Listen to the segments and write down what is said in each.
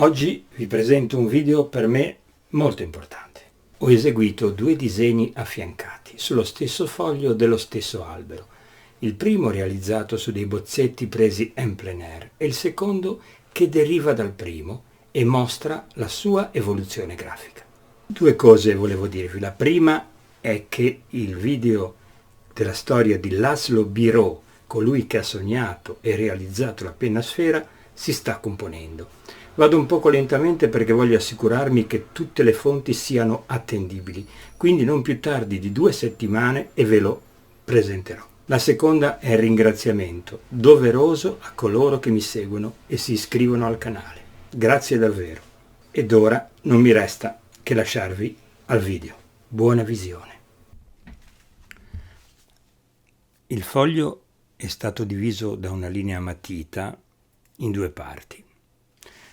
Oggi vi presento un video per me molto importante. Ho eseguito 2 disegni affiancati sullo stesso foglio dello stesso albero. Il primo realizzato su dei bozzetti presi en plein air e il secondo che deriva dal primo e mostra la sua evoluzione grafica. 2 cose volevo dirvi. La prima è che il video della storia di Laszlo Biró, colui che ha sognato e realizzato la penna a sfera, si sta componendo. Vado un poco lentamente perché voglio assicurarmi che tutte le fonti siano attendibili, quindi non più tardi di 2 settimane e ve lo presenterò. La seconda è il ringraziamento doveroso a coloro che mi seguono e si iscrivono al canale. Grazie davvero. Ed ora non mi resta che lasciarvi al video. Buona visione. Il foglio è stato diviso da una linea matita in 2 parti,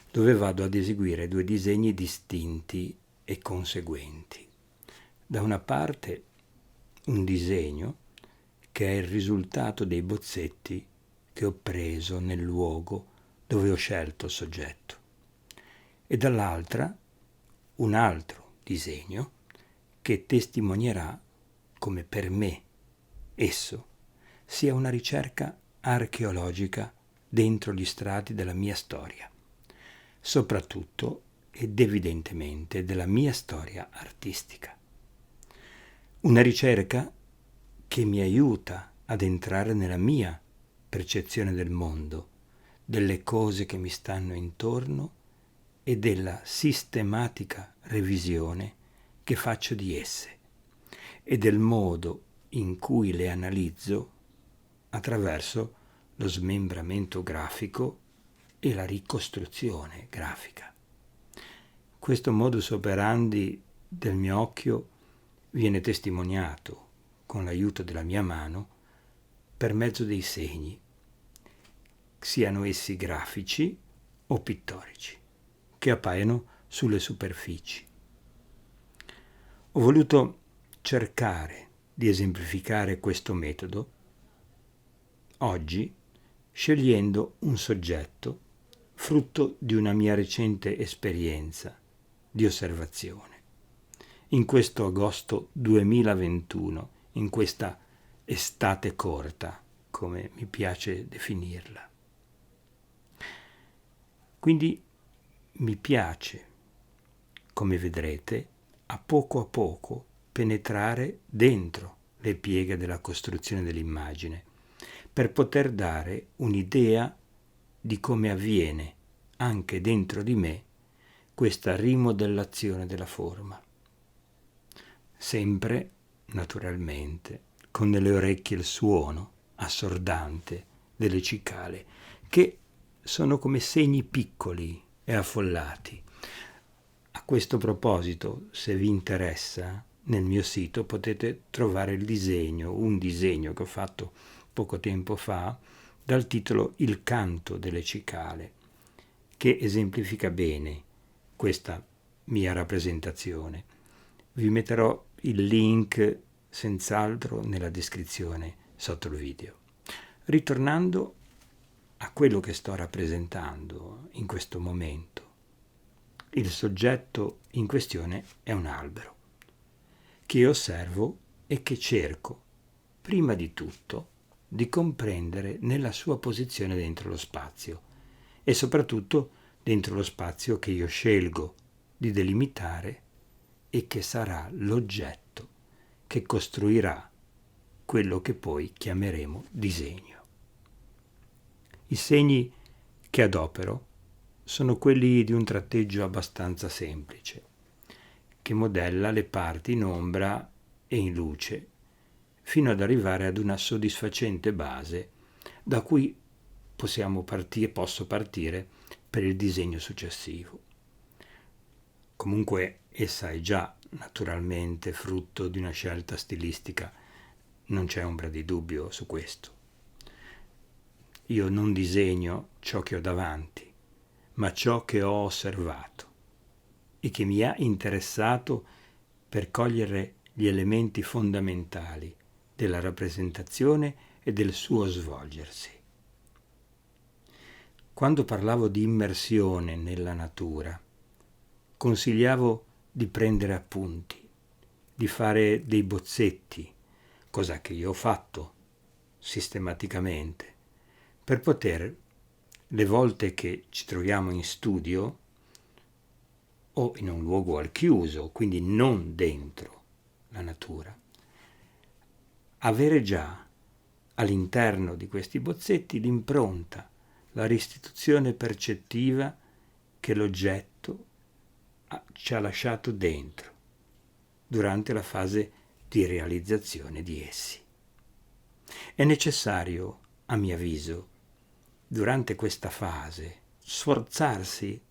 dove vado ad eseguire 2 disegni distinti e conseguenti. Da una parte un disegno che è il risultato dei bozzetti che ho preso nel luogo dove ho scelto il soggetto, e dall'altra un altro disegno che testimonierà come per me esso sia una ricerca archeologica dentro gli strati della mia storia, soprattutto ed evidentemente della mia storia artistica. Una ricerca che mi aiuta ad entrare nella mia percezione del mondo, delle cose che mi stanno intorno e della sistematica revisione che faccio di esse e del modo in cui le analizzo attraverso lo smembramento grafico e la ricostruzione grafica. Questo modus operandi del mio occhio viene testimoniato con l'aiuto della mia mano per mezzo dei segni, siano essi grafici o pittorici, che appaiono sulle superfici. Ho voluto cercare di esemplificare questo metodo oggi scegliendo un soggetto frutto di una mia recente esperienza di osservazione. In questo agosto 2021, in questa estate corta, come mi piace definirla. Quindi mi piace, come vedrete, a poco penetrare dentro le pieghe della costruzione dell'immagine per poter dare un'idea di come avviene anche dentro di me questa rimodellazione della forma. Sempre, naturalmente, con nelle orecchie il suono assordante delle cicale, che sono come segni piccoli e affollati. A questo proposito, se vi interessa, nel mio sito potete trovare un disegno che ho fatto poco tempo fa, dal titolo Il canto delle cicale, che esemplifica bene questa mia rappresentazione. Vi metterò il link senz'altro nella descrizione sotto il video. Ritornando a quello che sto rappresentando in questo momento, il soggetto in questione è un albero che osservo e che cerco, prima di tutto, di comprendere nella sua posizione dentro lo spazio e soprattutto dentro lo spazio che io scelgo di delimitare e che sarà l'oggetto che costruirà quello che poi chiameremo disegno. I segni che adopero sono quelli di un tratteggio abbastanza semplice, che modella le parti in ombra e in luce, fino ad arrivare ad una soddisfacente base da cui posso partire per il disegno successivo. Comunque essa è già naturalmente frutto di una scelta stilistica, non c'è ombra di dubbio su questo. Io non disegno ciò che ho davanti, ma ciò che ho osservato e che mi ha interessato per cogliere gli elementi fondamentali della rappresentazione e del suo svolgersi. quando parlavo di immersione nella natura, consigliavo di prendere appunti, di fare dei bozzetti, cosa che io ho fatto sistematicamente, per poter, le volte che ci troviamo in studio o in un luogo al chiuso, quindi non dentro la natura, avere già all'interno di questi bozzetti l'impronta, la restituzione percettiva che l'oggetto ci ha lasciato dentro durante la fase di realizzazione di essi. È necessario, a mio avviso, durante questa fase, sforzarsi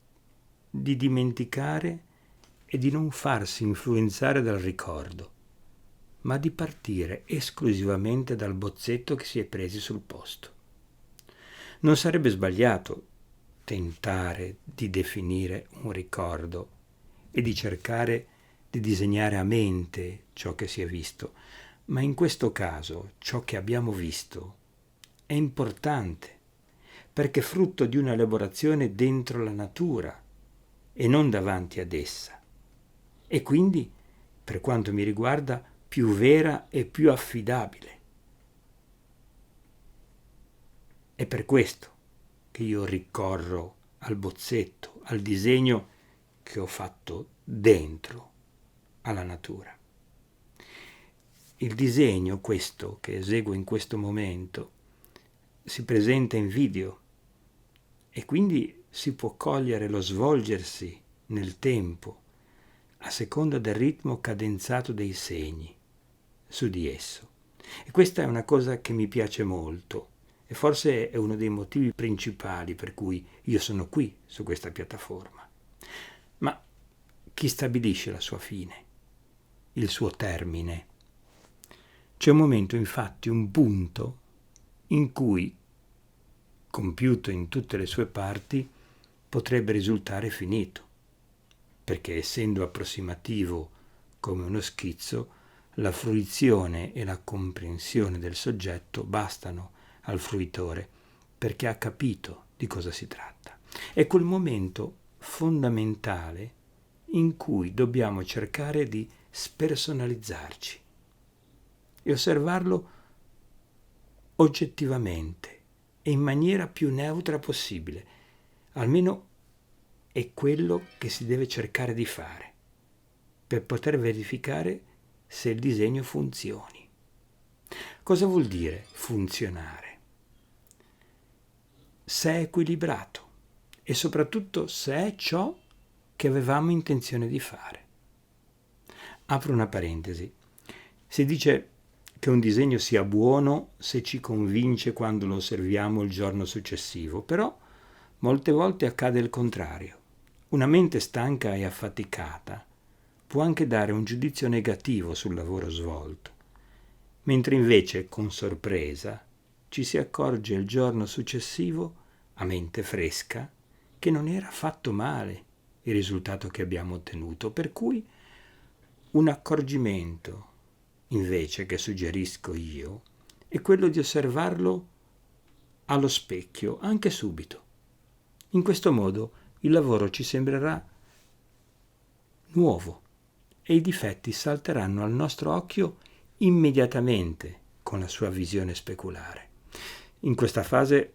di dimenticare e di non farsi influenzare dal ricordo, ma di partire esclusivamente dal bozzetto che si è presi sul posto. Non sarebbe sbagliato tentare di definire un ricordo e di cercare di disegnare a mente ciò che si è visto, ma in questo caso ciò che abbiamo visto è importante perché è frutto di un'elaborazione dentro la natura e non davanti ad essa, e quindi, per quanto mi riguarda, più vera e più affidabile. È per questo che io ricorro al bozzetto, al disegno che ho fatto dentro alla natura. Il disegno, questo che eseguo in questo momento, si presenta in video e quindi si può cogliere lo svolgersi nel tempo a seconda del ritmo cadenzato dei segni su di esso. E questa è una cosa che mi piace molto e forse è uno dei motivi principali per cui io sono qui su questa piattaforma. Ma chi stabilisce la sua fine, il suo termine? C'è un momento, infatti, un punto in cui, compiuto in tutte le sue parti, potrebbe risultare finito, perché essendo approssimativo come uno schizzo, la fruizione e la comprensione del soggetto bastano al fruitore perché ha capito di cosa si tratta. È quel momento fondamentale in cui dobbiamo cercare di spersonalizzarci e osservarlo oggettivamente e in maniera più neutra possibile. Almeno è quello che si deve cercare di fare per poter verificare se il disegno funzioni. Cosa vuol dire funzionare? Se è equilibrato e soprattutto se è ciò che avevamo intenzione di fare. Apro una parentesi. Si dice che un disegno sia buono se ci convince quando lo osserviamo il giorno successivo, però molte volte accade il contrario. Una mente stanca e affaticata può anche dare un giudizio negativo sul lavoro svolto, mentre invece con sorpresa ci si accorge il giorno successivo, a mente fresca, che non era affatto male il risultato che abbiamo ottenuto, per cui un accorgimento, invece, che suggerisco io, è quello di osservarlo allo specchio, anche subito. In questo modo il lavoro ci sembrerà nuovo e i difetti salteranno al nostro occhio immediatamente con la sua visione speculare. In questa fase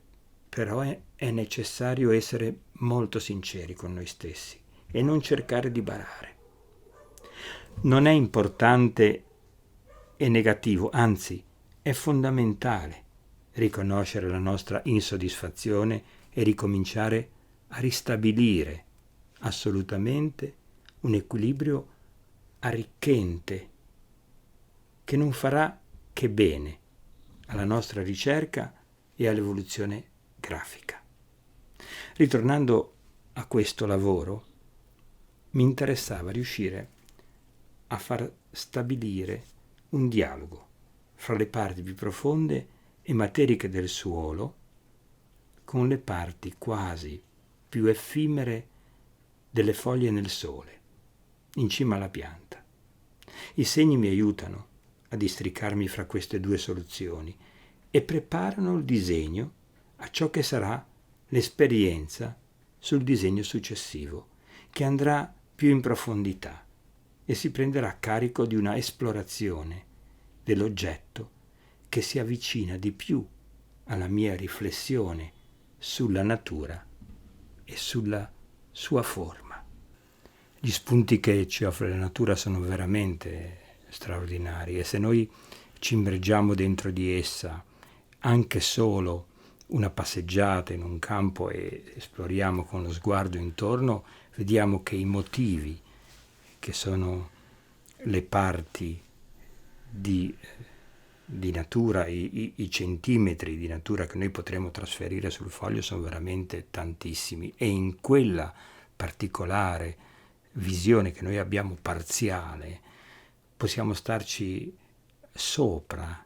però è necessario essere molto sinceri con noi stessi e non cercare di barare. Non è importante e negativo, anzi è fondamentale riconoscere la nostra insoddisfazione e ricominciare a ristabilire assolutamente un equilibrio arricchente che non farà che bene alla nostra ricerca e all'evoluzione grafica. Ritornando a questo lavoro, mi interessava riuscire a far stabilire un dialogo fra le parti più profonde e materiche del suolo con le parti quasi più effimere delle foglie nel sole, in cima alla pianta. I segni mi aiutano a districarmi fra queste due soluzioni e preparano il disegno a ciò che sarà l'esperienza sul disegno successivo, che andrà più in profondità e si prenderà carico di una esplorazione dell'oggetto che si avvicina di più alla mia riflessione sulla natura e sulla sua forma. Gli spunti che ci offre la natura sono veramente straordinari e se noi ci immergiamo dentro di essa anche solo una passeggiata in un campo e esploriamo con lo sguardo intorno, vediamo che i motivi, che sono le parti di natura, i centimetri di natura che noi potremo trasferire sul foglio sono veramente tantissimi e in quella particolare visione che noi abbiamo parziale possiamo starci sopra,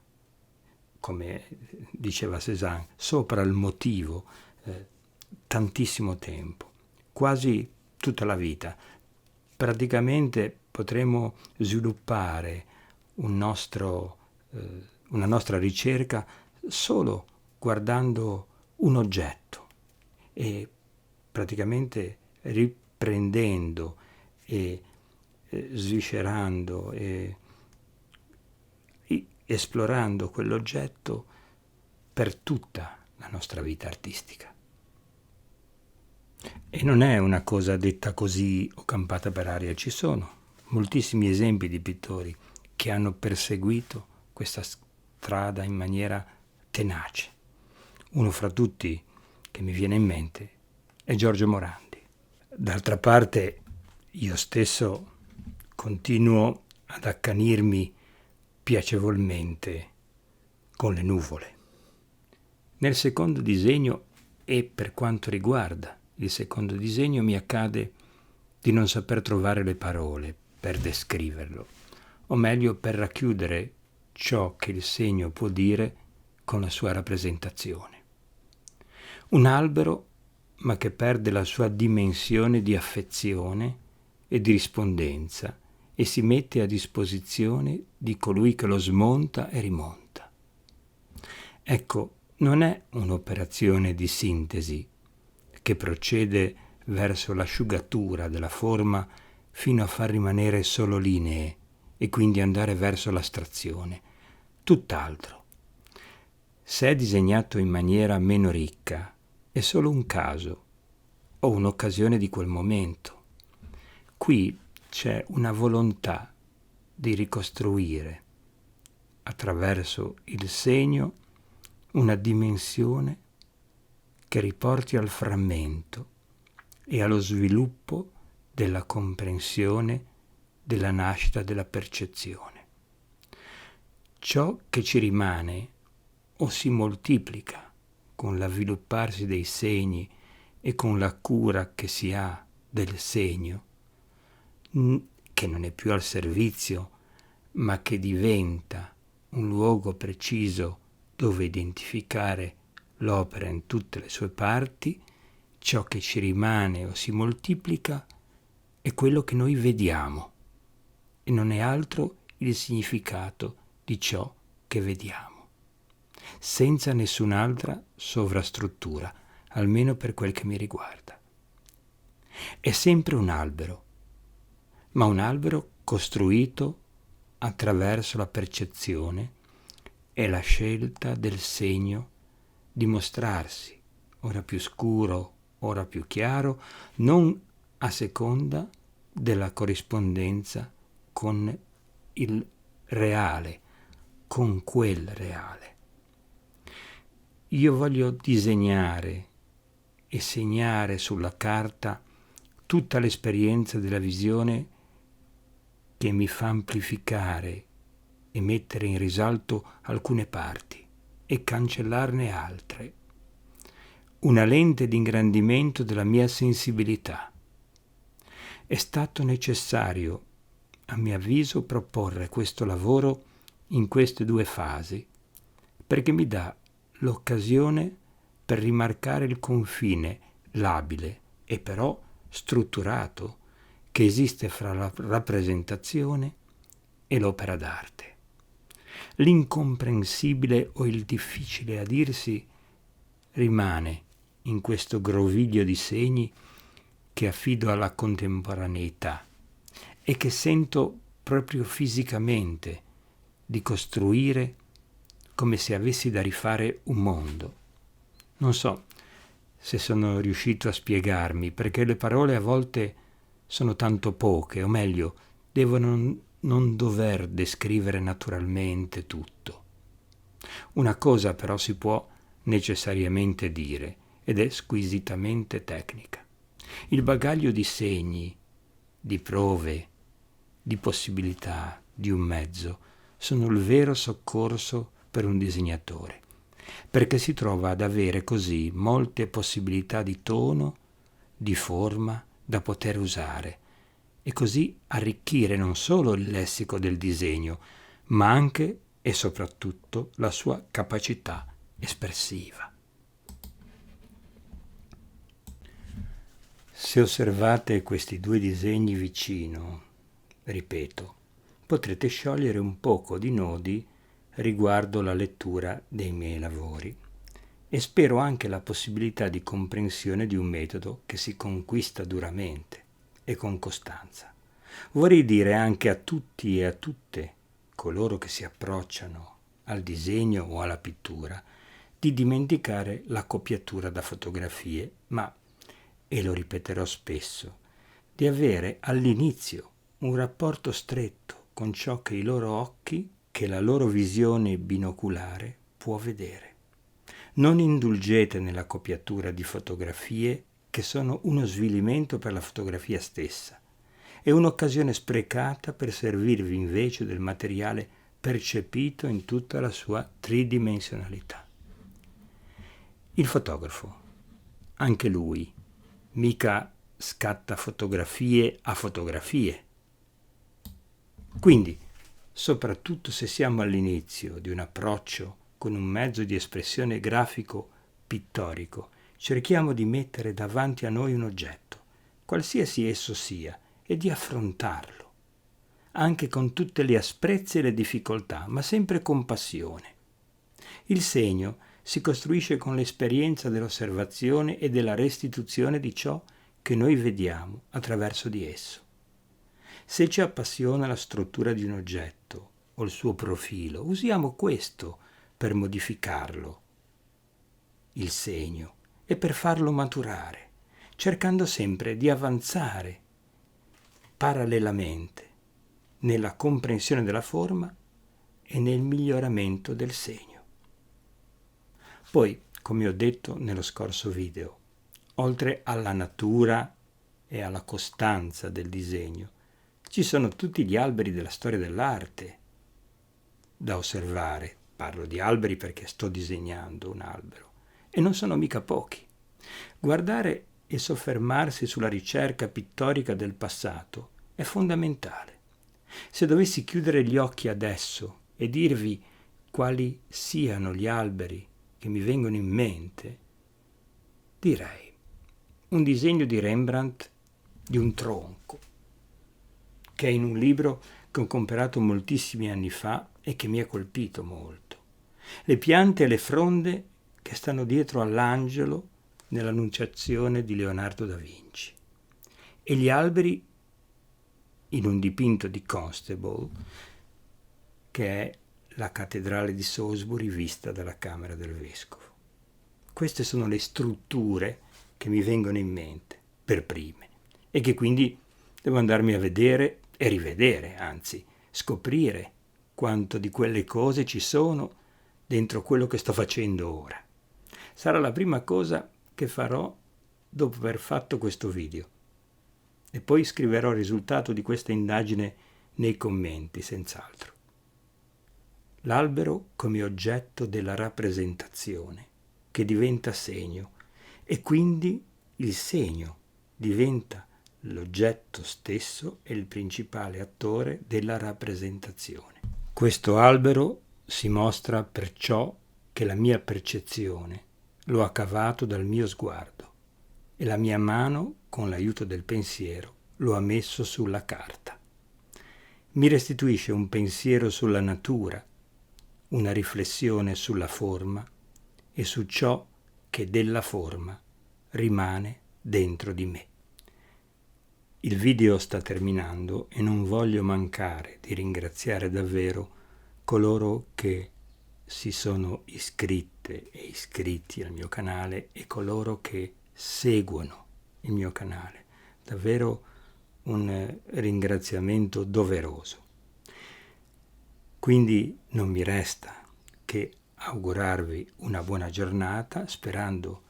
come diceva Cézanne, sopra il motivo tantissimo tempo, quasi tutta la vita. Praticamente potremo sviluppare una nostra ricerca solo guardando un oggetto e praticamente riprendendo e sviscerando e esplorando quell'oggetto per tutta la nostra vita artistica. E non è una cosa detta così o campata per aria, ci sono moltissimi esempi di pittori che hanno perseguito questa strada in maniera tenace. Uno fra tutti che mi viene in mente è Giorgio Morandi. D'altra parte io stesso continuo ad accanirmi piacevolmente con le nuvole. Nel secondo disegno e per quanto riguarda il secondo disegno mi accade di non saper trovare le parole per descriverlo, o meglio per racchiudere ciò che il segno può dire con la sua rappresentazione. Un albero, ma che perde la sua dimensione di affezione e di rispondenza e si mette a disposizione di colui che lo smonta e rimonta. Ecco, non è un'operazione di sintesi che procede verso l'asciugatura della forma fino a far rimanere solo linee e quindi andare verso l'astrazione. Tutt'altro. Se è disegnato in maniera meno ricca, è solo un caso o un'occasione di quel momento. Qui c'è una volontà di ricostruire attraverso il segno una dimensione che riporti al frammento e allo sviluppo della comprensione della nascita della percezione. Ciò che ci rimane o si moltiplica con l'avvilupparsi dei segni e con la cura che si ha del segno, che non è più al servizio, ma che diventa un luogo preciso dove identificare l'opera in tutte le sue parti, ciò che ci rimane o si moltiplica è quello che noi vediamo e non è altro il significato di ciò che vediamo, senza nessun'altra sovrastruttura, almeno per quel che mi riguarda. È sempre un albero, ma un albero costruito attraverso la percezione e la scelta del segno di mostrarsi, ora più scuro, ora più chiaro, non a seconda della corrispondenza con il reale, con quel reale. Io voglio disegnare e segnare sulla carta tutta l'esperienza della visione che mi fa amplificare e mettere in risalto alcune parti e cancellarne altre. Una lente di ingrandimento della mia sensibilità. È stato necessario, a mio avviso, proporre questo lavoro in queste due fasi, perché mi dà l'occasione per rimarcare il confine labile e però strutturato che esiste fra la rappresentazione e l'opera d'arte. L'incomprensibile o il difficile a dirsi rimane in questo groviglio di segni che affido alla contemporaneità e che sento proprio fisicamente di costruire come se avessi da rifare un mondo. Non so se sono riuscito a spiegarmi, perché le parole a volte sono tanto poche, o meglio, devono non dover descrivere naturalmente tutto. Una cosa però si può necessariamente dire, ed è squisitamente tecnica. Il bagaglio di segni, di prove, di possibilità, di un mezzo, sono il vero soccorso per un disegnatore, perché si trova ad avere così molte possibilità di tono, di forma da poter usare, e così arricchire non solo il lessico del disegno, ma anche e soprattutto la sua capacità espressiva. Se osservate questi due disegni vicino, ripeto, potrete sciogliere un poco di nodi riguardo la lettura dei miei lavori e spero anche la possibilità di comprensione di un metodo che si conquista duramente e con costanza. Vorrei dire anche a tutti e a tutte coloro che si approcciano al disegno o alla pittura di dimenticare la copiatura da fotografie, ma, e lo ripeterò spesso, di avere all'inizio un rapporto stretto con ciò che i loro occhi, che la loro visione binoculare può vedere. Non indulgete nella copiatura di fotografie che sono uno svilimento per la fotografia stessa. È un'occasione sprecata per servirvi invece del materiale percepito in tutta la sua tridimensionalità. Il fotografo, anche lui, mica scatta fotografie a fotografie. Quindi, soprattutto se siamo all'inizio di un approccio con un mezzo di espressione grafico pittorico, cerchiamo di mettere davanti a noi un oggetto, qualsiasi esso sia, e di affrontarlo, anche con tutte le asprezze e le difficoltà, ma sempre con passione. Il segno si costruisce con l'esperienza dell'osservazione e della restituzione di ciò che noi vediamo attraverso di esso. Se ci appassiona la struttura di un oggetto o il suo profilo, usiamo questo per modificarlo, il segno, e per farlo maturare, cercando sempre di avanzare parallelamente nella comprensione della forma e nel miglioramento del segno. Poi, come ho detto nello scorso video, oltre alla natura e alla costanza del disegno, ci sono tutti gli alberi della storia dell'arte da osservare. Parlo di alberi perché sto disegnando un albero, e non sono mica pochi. Guardare e soffermarsi sulla ricerca pittorica del passato è fondamentale. Se dovessi chiudere gli occhi adesso e dirvi quali siano gli alberi che mi vengono in mente, direi un disegno di Rembrandt di un tronco, che è in un libro che ho comprato moltissimi anni fa e che mi ha colpito molto. Le piante e le fronde che stanno dietro all'angelo nell'Annunciazione di Leonardo da Vinci, e gli alberi in un dipinto di Constable, che è la cattedrale di Salisbury vista dalla camera del vescovo. Queste sono le strutture che mi vengono in mente per prime e che quindi devo andarmi a vedere e rivedere, anzi scoprire quanto di quelle cose ci sono dentro quello che sto facendo ora. Sarà la prima cosa che farò dopo aver fatto questo video, e poi scriverò il risultato di questa indagine nei commenti, senz'altro. L'albero come oggetto della rappresentazione, che diventa segno, e quindi il segno diventa l'oggetto stesso e il principale attore della rappresentazione. Questo albero si mostra perciò che la mia percezione lo ha cavato dal mio sguardo e la mia mano, con l'aiuto del pensiero, lo ha messo sulla carta. Mi restituisce un pensiero sulla natura, una riflessione sulla forma e su ciò che della forma rimane dentro di me. Il video sta terminando e non voglio mancare di ringraziare davvero coloro che si sono iscritte e iscritti al mio canale e coloro che seguono il mio canale. Davvero un ringraziamento doveroso. Quindi non mi resta che augurarvi una buona giornata, sperando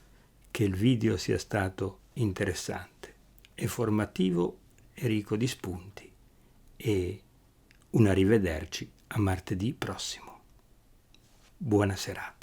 che il video sia stato interessante e formativo e ricco di spunti, e un arrivederci a martedì prossimo. Buona serata.